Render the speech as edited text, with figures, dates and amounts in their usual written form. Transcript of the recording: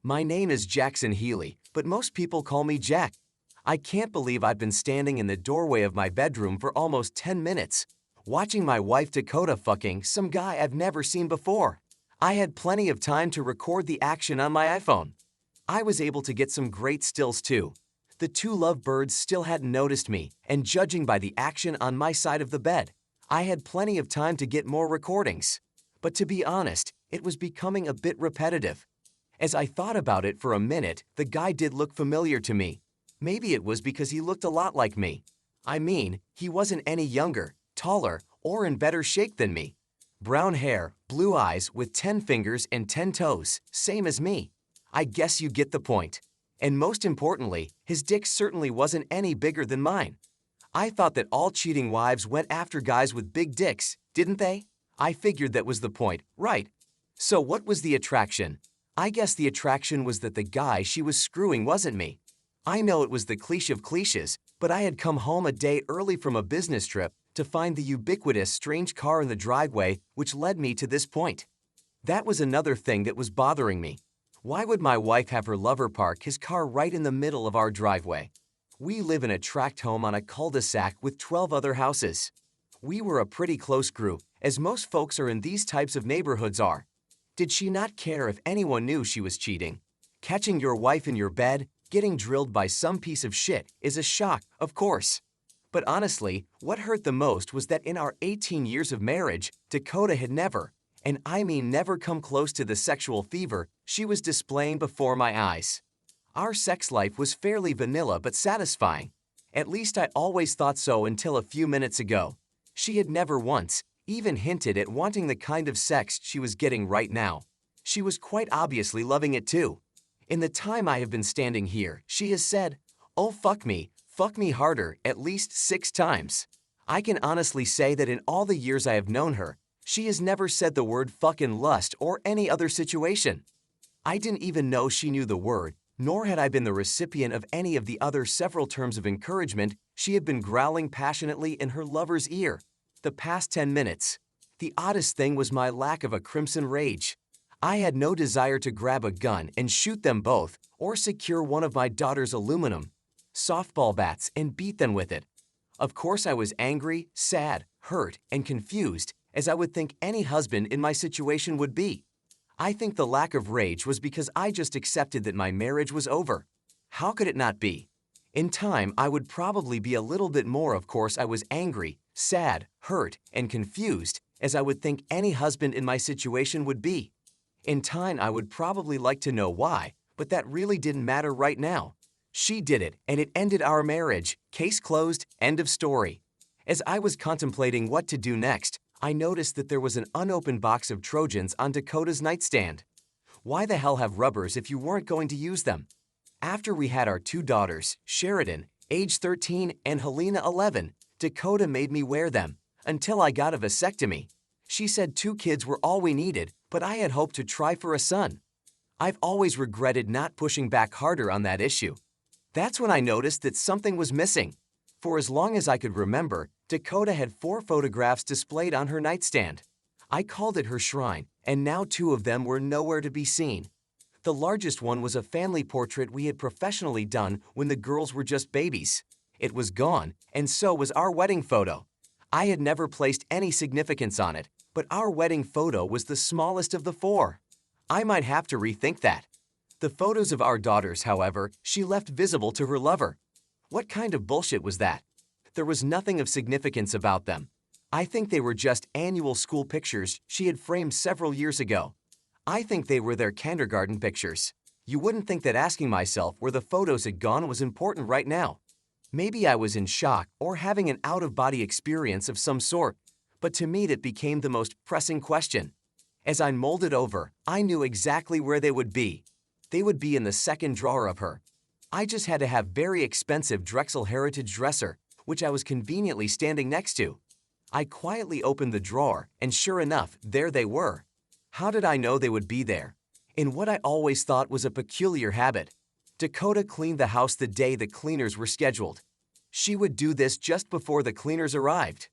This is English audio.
My name is Jackson Healy, but most people call me Jack. I can't believe I've been standing in the doorway of my bedroom for almost 10 minutes, watching my wife Dakota fucking some guy I've never seen before. I had plenty of time to record the action on my iPhone. I was able to get some great stills too. The two lovebirds still hadn't noticed me, and judging by the action on my side of the bed, I had plenty of time to get more recordings. But to be honest, it was becoming a bit repetitive. As I thought about it for a minute, the guy did look familiar to me. Maybe it was because he looked a lot like me. I mean, he wasn't any younger, taller, or in better shape than me. Brown hair, blue eyes with 10 fingers and 10 toes, same as me. I guess you get the point. And most importantly, his dick certainly wasn't any bigger than mine. I thought that all cheating wives went after guys with big dicks, didn't they? I figured that was the point, right? So what was the attraction? I guess the attraction was that the guy she was screwing wasn't me. I know it was the cliche of cliches, but I had come home a day early from a business trip to find the ubiquitous strange car in the driveway which led me to this point. That was another thing that was bothering me. Why would my wife have her lover park his car right in the middle of our driveway? We live in a tract home on a cul-de-sac with 12 other houses. We were a pretty close group, as most folks are in these types of neighborhoods are. Did she not care if anyone knew she was cheating? Catching your wife in your bed, getting drilled by some piece of shit, is a shock, of course. But honestly, what hurt the most was that in our 18 years of marriage, Dakota had never, and I mean never, come close to the sexual fever she was displaying before my eyes. Our sex life was fairly vanilla but satisfying. At least I always thought so until a few minutes ago. She had never once even hinted at wanting the kind of sex she was getting right now. She was quite obviously loving it too. In the time I have been standing here, she has said, "Oh, fuck me harder," at least 6 times. I can honestly say that in all the years I have known her, she has never said the word fucking lust or any other situation. I didn't even know she knew the word, nor had I been the recipient of any of the other several terms of encouragement she had been growling passionately in her lover's ear the past 10 minutes. The oddest thing was my lack of a crimson rage. I had no desire to grab a gun and shoot them both or secure one of my daughter's aluminum softball bats and beat them with it. Of course I was angry, sad, hurt, and confused, as I would think any husband in my situation would be. I think the lack of rage was because I just accepted that my marriage was over. How could it not be? In time, I would probably be a little bit more. Of course, I was angry, sad, hurt, and confused, as I would think any husband in my situation would be. In time, I would probably like to know why, but that really didn't matter right now. She did it, and it ended our marriage. Case closed, end of story. As I was contemplating what to do next, I noticed that there was an unopened box of Trojans on Dakota's nightstand. Why the hell have rubbers if you weren't going to use them? After we had our 2 daughters, Sheridan, age 13, and Helena, 11, Dakota made me wear them, until I got a vasectomy. She said 2 kids were all we needed, but I had hoped to try for a son. I've always regretted not pushing back harder on that issue. That's when I noticed that something was missing. For as long as I could remember, Dakota had 4 photographs displayed on her nightstand. I called it her shrine, and now 2 of them were nowhere to be seen. The largest one was a family portrait we had professionally done when the girls were just babies. It was gone, and so was our wedding photo. I had never placed any significance on it, but our wedding photo was the smallest of the 4. I might have to rethink that. The photos of our daughters, however, she left visible to her lover. What kind of bullshit was that? There was nothing of significance about them. I think they were just annual school pictures she had framed several years ago. I think they were their kindergarten pictures. You wouldn't think that asking myself where the photos had gone was important right now. Maybe I was in shock or having an out-of-body experience of some sort, but to me that became the most pressing question. As I molded over, I knew exactly where they would be. They would be in the second drawer of her. I just had to have very expensive Drexel Heritage dresser, which I was conveniently standing next to. I quietly opened the drawer, and sure enough, there they were. How did I know they would be there? In what I always thought was a peculiar habit. Dakota cleaned the house the day the cleaners were scheduled. She would do this just before the cleaners arrived.